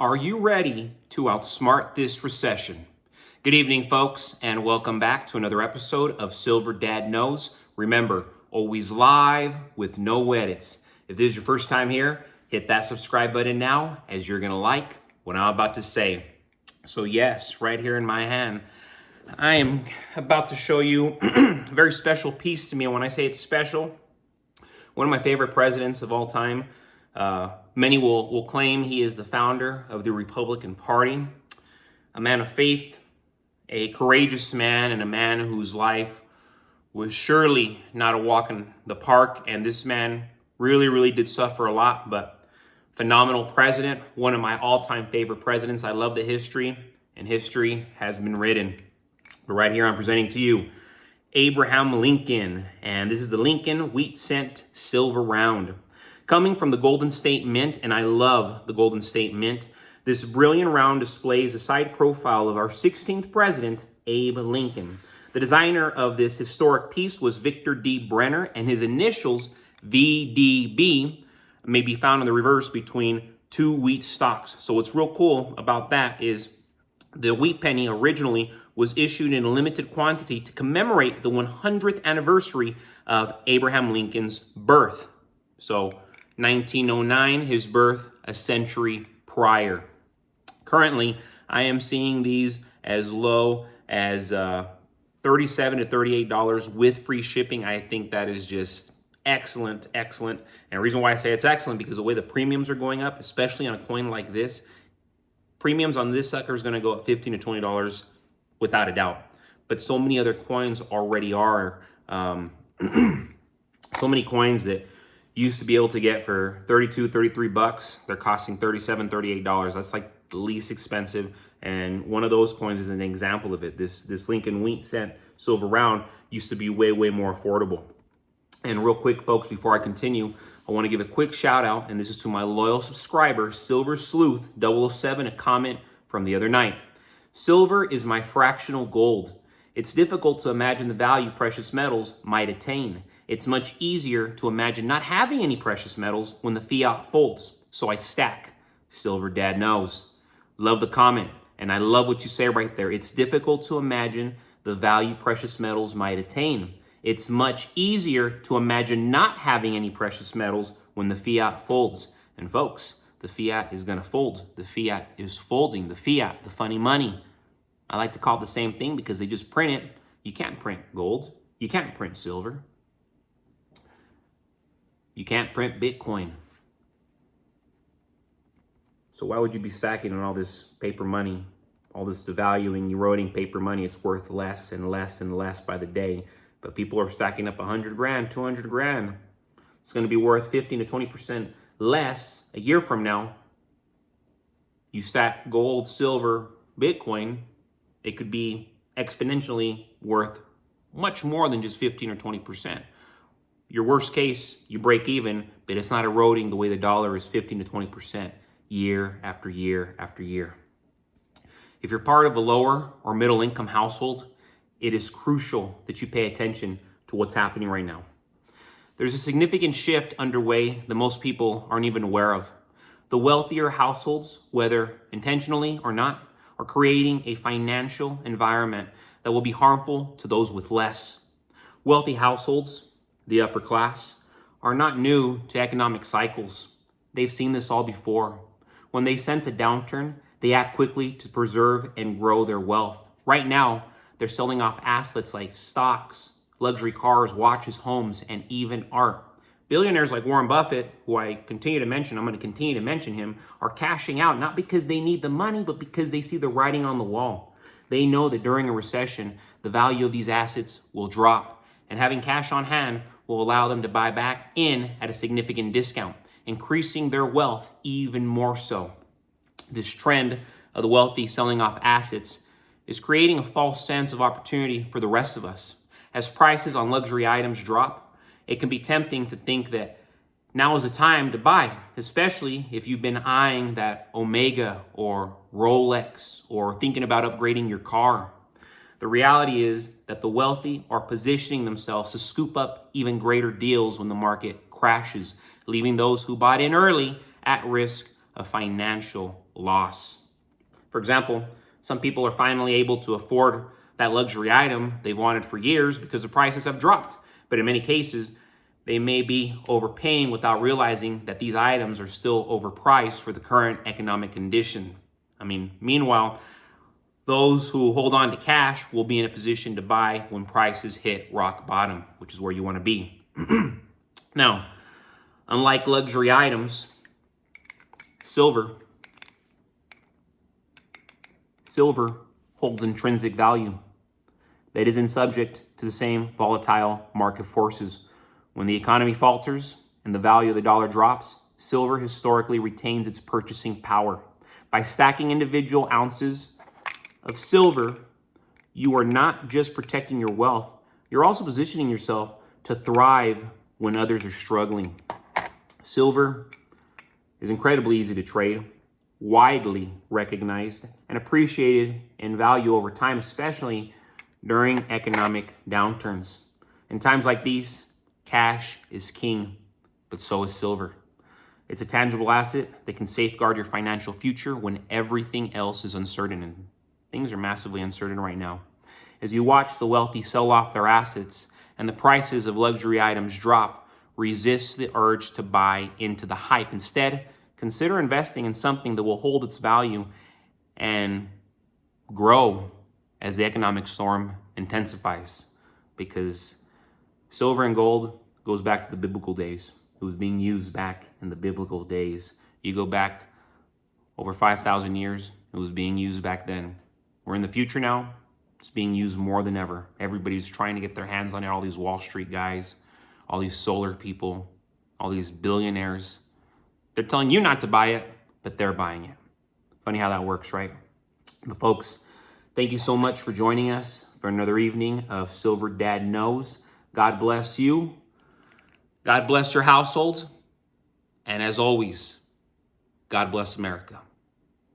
Are you ready to outsmart this recession? Good evening, folks, and welcome back to another episode of Silver Dad Knows. Remember, always live with no edits. If this is your first time here, hit that subscribe button now, as you're going to like what I'm about to say. So yes, right here in my hand, I am about to show you a very special piece to me. And when I say it's special, one of my favorite presidents of all time. Many will claim he is the founder of the Republican Party, a man of faith, a courageous man, and a man whose life was surely not a walk in the park. And this man really did suffer a lot, but phenomenal president, one of my all-time favorite presidents. I love the history, and history has been written. But right here I'm presenting to you Abraham Lincoln, and this is the Lincoln Wheat Cent Silver Round. Coming from the Golden State Mint, and I love the Golden State Mint, this brilliant round displays a side profile of our 16th president, Abe Lincoln. The designer of this historic piece was Victor D. Brenner, and his initials, VDB, may be found on the reverse between two wheat stalks. So what's real cool about that is the wheat penny originally was issued in a limited quantity to commemorate the 100th anniversary of Abraham Lincoln's birth. So 1909, his birth, a century prior. Currently, I am seeing these as low as $37 to $38 with free shipping. I think that is just excellent. And the reason why I say it's excellent, because the way the premiums are going up, especially on a coin like this, premiums on this sucker is going to go up $15 to $20 without a doubt. But so many other coins already are. So many coins that used to be able to get for 32, 33 bucks. They're costing $37, $38. That's like the least expensive. And one of those coins is an example of it. This Lincoln Wheat Cent Silver Round used to be way more affordable. And real quick, folks, before I continue, I want to give a quick shout out, and this is to my loyal subscriber, Silver Sleuth 007, a comment from the other night. Silver is my fractional gold. It's difficult to imagine the value precious metals might attain. It's much easier to imagine not having any precious metals when the fiat folds. So I stack. Silver Dad Knows. Love the comment. And I love what you say right there. It's difficult to imagine the value precious metals might attain. It's much easier to imagine not having any precious metals when the fiat folds. And folks, the fiat is going to fold. The fiat is folding. The fiat, the funny money. I like to call it the same thing because they just print it. You can't print gold. You can't print silver. You can't print Bitcoin. So why would you be stacking on all this paper money, all this devaluing, eroding paper money? It's worth less and less and less by the day. But people are stacking up 100 grand, 200 grand. It's going to be worth 15 to 20% less a year from now. You stack gold, silver, Bitcoin, it could be exponentially worth much more than just 15 or 20%. Your worst case, you break even, but it's not eroding the way the dollar is 15 to 20% year after year after year. If you're part of a lower or middle income household, it is crucial that you pay attention to what's happening right now. There's a significant shift underway that most people aren't even aware of. The wealthier households, whether intentionally or not, are creating a financial environment that will be harmful to those with less. Wealthy households, the upper class, are not new to economic cycles. They've seen this all before. When they sense a downturn, they act quickly to preserve and grow their wealth. Right now, they're selling off assets like stocks, luxury cars, watches, homes, and even art. Billionaires like Warren Buffett, who I continue to mention, I'm going to continue to mention him, are cashing out not because they need the money, but because they see the writing on the wall. They know that during a recession, the value of these assets will drop, and having cash on hand will allow them to buy back in at a significant discount, increasing their wealth even more so. This trend of the wealthy selling off assets is creating a false sense of opportunity for the rest of us. As prices on luxury items drop, it can be tempting to think that now is the time to buy, especially if you've been eyeing that Omega or Rolex or thinking about upgrading your car. The reality is that the wealthy are positioning themselves to scoop up even greater deals when the market crashes, leaving those who bought in early at risk of financial loss. For example, some people are finally able to afford that luxury item they've wanted for years because the prices have dropped. But in many cases, they may be overpaying without realizing that these items are still overpriced for the current economic conditions. Meanwhile, those who hold on to cash will be in a position to buy when prices hit rock bottom, which is where you want to be. Now, unlike luxury items, silver holds intrinsic value that isn't subject to the same volatile market forces. When the economy falters and the value of the dollar drops, silver historically retains its purchasing power. By stacking individual ounces of silver, you are not just protecting your wealth, you're also positioning yourself to thrive when others are struggling. Silver is incredibly easy to trade, widely recognized, and appreciated in value over time, especially during economic downturns. In times like these, cash is king, but so is silver. It's a tangible asset that can safeguard your financial future when everything else is uncertain, and things are massively uncertain right now. As you watch the wealthy sell off their assets and the prices of luxury items drop, resist the urge to buy into the hype. Instead, consider investing in something that will hold its value and grow as the economic storm intensifies, because silver and gold goes back to the biblical days. It was being used back in the biblical days. You go back over 5,000 years, it was being used back then. We're in the future now. It's being used more than ever. Everybody's trying to get their hands on it. All these Wall Street guys, all these solar people, all these billionaires. They're telling you not to buy it, but they're buying it. Funny how that works, right? But folks, thank you so much for joining us for another evening of Silver Dad Knows. God bless you. God bless your household. And as always, God bless America.